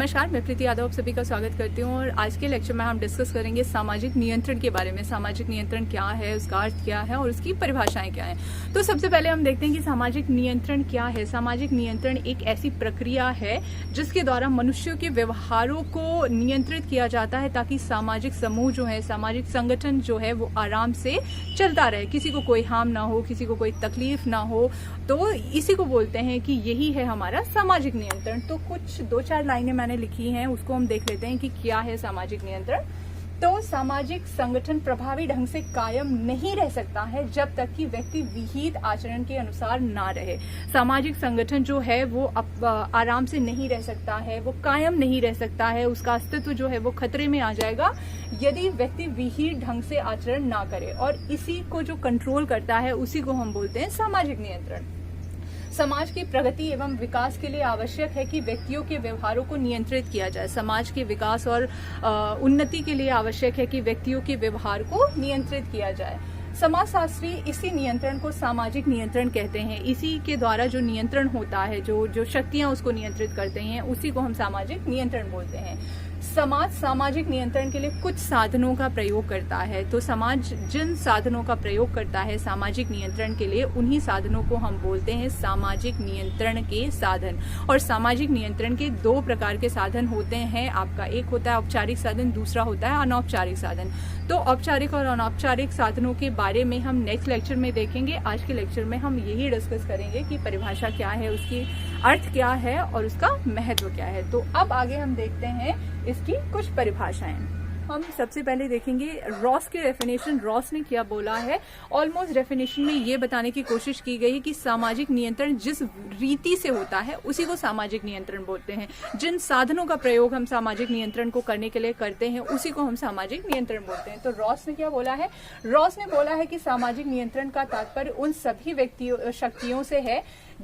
नमस्कार, मैं प्रीति यादव आप सभी का स्वागत करती हूँ और आज के लेक्चर में हम डिस्कस करेंगे सामाजिक नियंत्रण के बारे में। सामाजिक नियंत्रण क्या है, उसका अर्थ क्या है और उसकी परिभाषाएं क्या हैं। तो सबसे पहले हम देखते हैं कि सामाजिक नियंत्रण क्या है। सामाजिक नियंत्रण एक ऐसी प्रक्रिया है जिसके द्वारा मनुष्यों के व्यवहारों को नियंत्रित किया जाता है ताकि सामाजिक समूह जो है, सामाजिक संगठन जो है वो आराम से चलता रहे, किसी को कोई हार्म ना हो, किसी को कोई तकलीफ ना हो। तो इसी को बोलते हैं कि यही है हमारा सामाजिक नियंत्रण। तो कुछ 2-4 लाइनें मैंने लिखी हैं, उसको हम देख लेते हैं कि क्या है सामाजिक नियंत्रण। तो सामाजिक संगठन प्रभावी ढंग से कायम नहीं रह सकता है जब तक कि व्यक्ति विहित आचरण के अनुसार ना रहे। सामाजिक संगठन जो है वो आराम से नहीं रह सकता है, वो कायम नहीं रह सकता है, उसका अस्तित्व जो है वो खतरे में आ जाएगा यदि व्यक्ति विहित ढंग से आचरण ना करे। और इसी को जो कंट्रोल करता है उसी को हम बोलते हैं सामाजिक नियंत्रण। समाज की प्रगति एवं विकास के लिए आवश्यक है कि व्यक्तियों के व्यवहारों को नियंत्रित किया जाए। समाज के विकास और उन्नति के लिए आवश्यक है कि व्यक्तियों के व्यवहार को नियंत्रित किया जाए। समाजशास्त्री इसी नियंत्रण को सामाजिक नियंत्रण कहते हैं। इसी के द्वारा जो नियंत्रण होता है, जो शक्तियां उसको नियंत्रित करते हैं, उसी को हम सामाजिक नियंत्रण बोलते हैं। समाज सामाजिक नियंत्रण के लिए कुछ साधनों का प्रयोग करता है। तो समाज जिन साधनों का प्रयोग करता है सामाजिक नियंत्रण के लिए, उन्हीं साधनों को हम बोलते हैं सामाजिक नियंत्रण के साधन। और सामाजिक नियंत्रण के 2 प्रकार के साधन होते हैं। आपका एक होता है औपचारिक साधन, दूसरा होता है अनौपचारिक साधन। तो औपचारिक और अनौपचारिक साधनों के बारे में हम नेक्स्ट लेक्चर में देखेंगे। आज के लेक्चर में हम यही डिस्कस करेंगे कि परिभाषा क्या है, उसकी अर्थ क्या है और उसका महत्व क्या है। तो अब आगे हम देखते हैं इसकी कुछ परिभाषाएं। हम सबसे पहले देखेंगे रॉस की डेफिनेशन। रॉस ने क्या बोला है। ऑलमोस्ट डेफिनेशन में ये बताने की कोशिश की गई है कि सामाजिक नियंत्रण जिस रीति से होता है उसी को सामाजिक नियंत्रण बोलते हैं। जिन साधनों का प्रयोग हम सामाजिक नियंत्रण को करने के लिए करते हैं उसी को हम सामाजिक नियंत्रण बोलते हैं। तो रॉस ने क्या बोला है। रॉस ने बोला है कि सामाजिक नियंत्रण का तात्पर्य उन सभी शक्तियों से है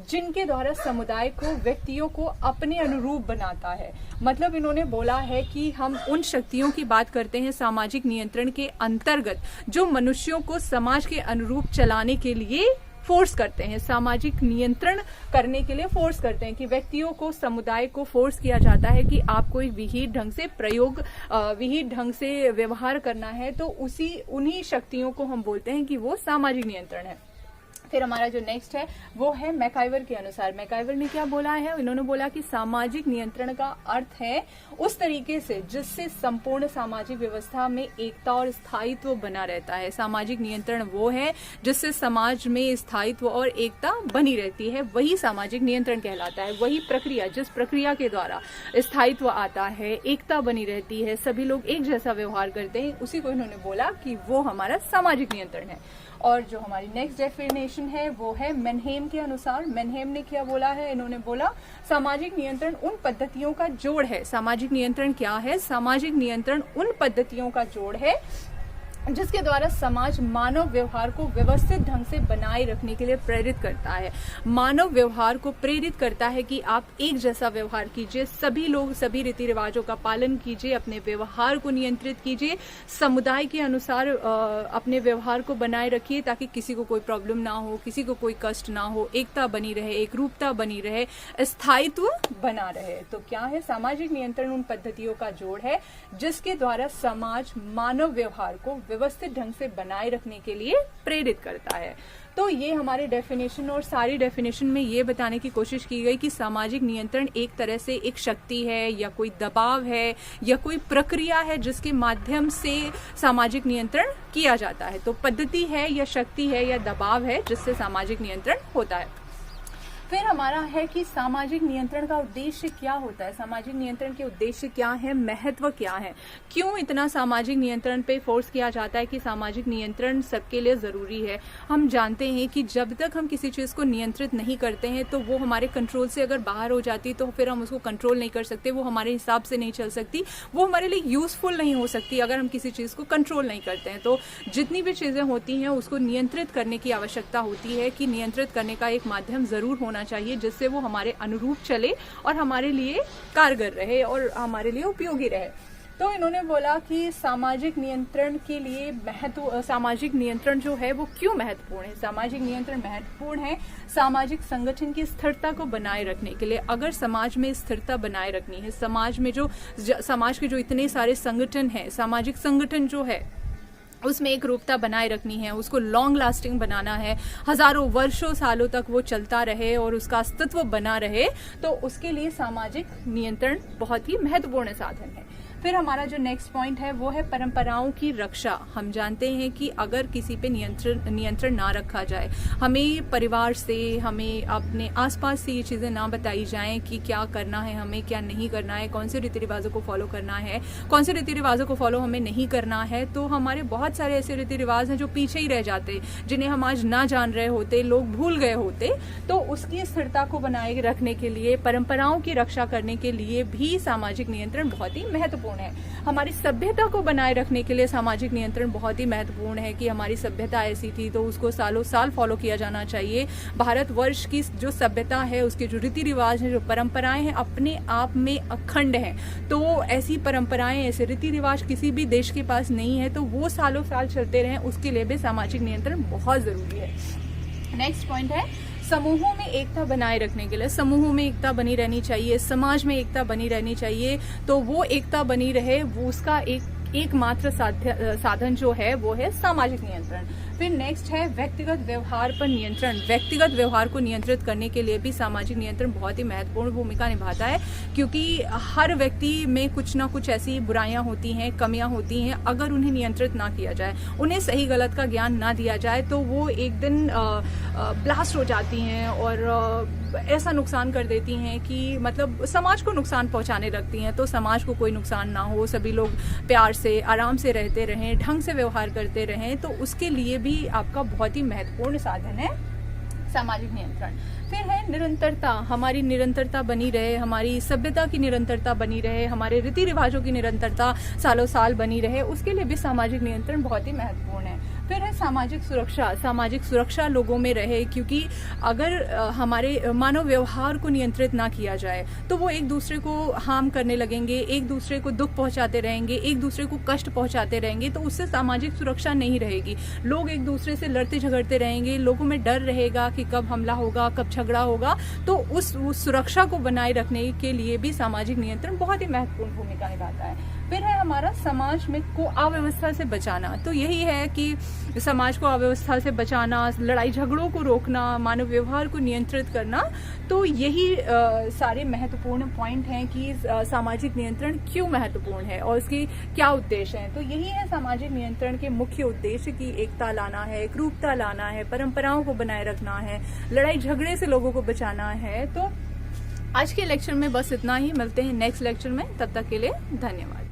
जिनके द्वारा समुदाय को, व्यक्तियों को अपने अनुरूप बनाता है। मतलब इन्होंने बोला है कि हम उन शक्तियों की बात करते हैं सामाजिक नियंत्रण के अंतर्गत जो मनुष्यों को समाज के अनुरूप चलाने के लिए फोर्स करते हैं, सामाजिक नियंत्रण करने के लिए फोर्स करते हैं कि व्यक्तियों को, समुदाय को फोर्स किया जाता है कि आपको विहित ढंग से विहित ढंग से व्यवहार करना है। तो उन्हीं शक्तियों को हम बोलते हैं कि वो सामाजिक नियंत्रण है। फिर हमारा जो नेक्स्ट है वो है मैकाइवर के अनुसार। मैकाइवर ने क्या बोला है। इन्होंने बोला कि सामाजिक नियंत्रण का अर्थ है उस तरीके से जिससे संपूर्ण सामाजिक व्यवस्था में एकता और स्थायित्व बना रहता है। सामाजिक नियंत्रण वो है जिससे समाज में स्थायित्व और एकता बनी रहती है, वही सामाजिक नियंत्रण कहलाता है। वही प्रक्रिया, जिस प्रक्रिया के द्वारा स्थायित्व आता है, एकता बनी रहती है, सभी लोग एक जैसा व्यवहार करते हैं, उसी को इन्होंने बोला कि वो हमारा सामाजिक नियंत्रण है। और जो हमारी नेक्स्ट डेफिनेशन है वो है मैनहेम के अनुसार। मैनहेम ने क्या बोला है। इन्होंने बोला सामाजिक नियंत्रण उन पद्धतियों का जोड़ है। सामाजिक नियंत्रण क्या है। सामाजिक नियंत्रण उन पद्धतियों का जोड़ है जिसके द्वारा समाज मानव व्यवहार को व्यवस्थित ढंग से बनाए रखने के लिए प्रेरित करता है। मानव व्यवहार को प्रेरित करता है कि आप एक जैसा व्यवहार कीजिए, सभी लोग सभी रीति रिवाजों का पालन कीजिए, अपने व्यवहार को नियंत्रित कीजिए, समुदाय के अनुसार अपने व्यवहार को बनाए रखिए ताकि किसी को कोई प्रॉब्लम ना हो, किसी को कोई कष्ट ना हो, एकता बनी रहे, एकरूपता बनी रहे, स्थायित्व बना रहे। तो क्या है। सामाजिक नियंत्रण उन पद्धतियों का जोड़ है जिसके द्वारा समाज मानव व्यवहार को व्यवस्थित ढंग से बनाए रखने के लिए प्रेरित करता है। तो ये हमारे डेफिनेशन और सारी डेफिनेशन में ये बताने की कोशिश की गई कि सामाजिक नियंत्रण एक तरह से एक शक्ति है या कोई दबाव है या कोई प्रक्रिया है जिसके माध्यम से सामाजिक नियंत्रण किया जाता है। तो पद्धति है या शक्ति है या दबाव है जिससे सामाजिक नियंत्रण होता है। फिर हमारा है कि सामाजिक नियंत्रण का उद्देश्य क्या होता है। सामाजिक नियंत्रण के उद्देश्य क्या है, महत्व क्या है, क्यों इतना सामाजिक नियंत्रण पे फोर्स किया जाता है कि सामाजिक नियंत्रण सबके लिए जरूरी है। हम जानते हैं कि जब तक हम किसी चीज को नियंत्रित नहीं करते हैं तो वो हमारे कंट्रोल से अगर बाहर हो जाती तो फिर हम उसको कंट्रोल नहीं कर सकते, वो हमारे हिसाब से नहीं चल सकती, वो हमारे लिए यूजफुल नहीं हो सकती अगर हम किसी चीज को कंट्रोल नहीं करते हैं। तो जितनी भी चीजें होती हैं उसको नियंत्रित करने की आवश्यकता होती है कि नियंत्रित करने का एक माध्यम जरूर होना चाहिए जिससे वो हमारे अनुरूप चले और हमारे लिए कारगर रहे और हमारे लिए उपयोगी रहे। तो इन्होंने बोला कि सामाजिक नियंत्रण के लिए सामाजिक नियंत्रण जो है वो क्यों महत्वपूर्ण है। सामाजिक नियंत्रण महत्वपूर्ण है सामाजिक संगठन की स्थिरता को बनाए रखने के लिए। अगर समाज में स्थिरता बनाए रखनी है, समाज के जो इतने सारे संगठन हैं, सामाजिक संगठन जो है उसमें एक रूपता बनाए रखनी है, उसको लॉन्ग लास्टिंग बनाना है, हजारों वर्षों सालों तक वो चलता रहे और उसका अस्तित्व बना रहे, तो उसके लिए सामाजिक नियंत्रण बहुत ही महत्वपूर्ण साधन है। फिर हमारा जो नेक्स्ट पॉइंट है वो है परंपराओं की रक्षा। हम जानते हैं कि अगर किसी पे नियंत्रण ना रखा जाए, हमें परिवार से, हमें अपने आसपास से ये चीजें ना बताई जाएं कि क्या करना है, हमें क्या नहीं करना है, कौन से रीति रिवाजों को फॉलो करना है, कौन से रीति रिवाजों को फॉलो हमें नहीं करना है, तो हमारे बहुत सारे ऐसे रीति रिवाज हैं जो पीछे ही रह जाते, जिन्हें हम आज ना जान रहे होते, लोग भूल गए होते। तो उसकी स्थिरता को बनाए रखने के लिए, परंपराओं की रक्षा करने के लिए भी सामाजिक नियंत्रण बहुत ही महत्वपूर्ण है। हमारी सभ्यता को बनाए रखने के लिए सामाजिक नियंत्रण बहुत ही महत्वपूर्ण है कि हमारी सभ्यता ऐसी थी तो उसको सालों साल फॉलो किया जाना चाहिए। भारतवर्ष की जो सभ्यता है, उसके जो रीति रिवाज हैं, जो परंपराएं हैं, अपने आप में अखंड हैं। तो ऐसी परंपराएं, ऐसे रीति रिवाज किसी भी देश के पास नहीं है, तो वो सालों साल चलते रहें, उसके लिए भी सामाजिक नियंत्रण बहुत जरूरी है। नेक्स्ट पॉइंट है समूहों में एकता बनाए रखने के लिए। समूहों में एकता बनी रहनी चाहिए, समाज में एकता बनी रहनी चाहिए। तो वो एकता बनी रहे, वो उसका एकमात्र साधन जो है वो है सामाजिक नियंत्रण। फिर नेक्स्ट है व्यक्तिगत व्यवहार पर नियंत्रण। व्यक्तिगत व्यवहार को नियंत्रित करने के लिए भी सामाजिक नियंत्रण बहुत ही महत्वपूर्ण भूमिका निभाता है, क्योंकि हर व्यक्ति में कुछ ना कुछ ऐसी बुराइयां होती हैं, कमियां होती हैं। अगर उन्हें नियंत्रित ना किया जाए, उन्हें सही गलत का ज्ञान ना दिया जाए, तो वो एक दिन ब्लास्ट हो जाती हैं और ऐसा नुकसान कर देती हैं कि मतलब समाज को नुकसान पहुंचाने लगती हैं। तो समाज को कोई नुकसान ना हो, सभी लोग प्यार से, आराम से रहते रहें, ढंग से व्यवहार करते रहें, तो उसके लिए भी आपका बहुत ही महत्वपूर्ण साधन है सामाजिक नियंत्रण। फिर है निरंतरता। हमारी निरंतरता बनी रहे, हमारी सभ्यता की निरंतरता बनी रहे, हमारे रीति रिवाजों की निरंतरता सालों साल बनी रहे, उसके लिए भी सामाजिक नियंत्रण बहुत ही महत्वपूर्ण है। फिर है सामाजिक सुरक्षा। सामाजिक सुरक्षा लोगों में रहे, क्योंकि अगर हमारे मानव व्यवहार को नियंत्रित ना किया जाए तो वो एक दूसरे को हार्म करने लगेंगे, एक दूसरे को दुख पहुंचाते रहेंगे, एक दूसरे को कष्ट पहुंचाते रहेंगे, तो उससे सामाजिक सुरक्षा नहीं रहेगी। लोग एक दूसरे से लड़ते झगड़ते रहेंगे, लोगों में डर रहेगा कि कब हमला होगा, कब झगड़ा होगा। तो उस सुरक्षा को बनाए रखने के लिए भी सामाजिक नियंत्रण बहुत ही महत्वपूर्ण भूमिका निभाता है। फिर है हमारा समाज में को अव्यवस्था से बचाना। तो यही है कि समाज को अव्यवस्था से बचाना, लड़ाई झगड़ों को रोकना, मानव व्यवहार को नियंत्रित करना। तो यही सारे महत्वपूर्ण पॉइंट हैं कि सामाजिक नियंत्रण क्यों महत्वपूर्ण है और इसके क्या उद्देश्य हैं। तो यही है सामाजिक नियंत्रण के मुख्य उद्देश्य की एकता लाना है, एकरूपता लाना है, परंपराओं को बनाए रखना है, लड़ाई झगड़े से लोगों को बचाना है। तो आज के लेक्चर में बस इतना ही। मिलते हैं नेक्स्ट लेक्चर में, तब तक के लिए धन्यवाद।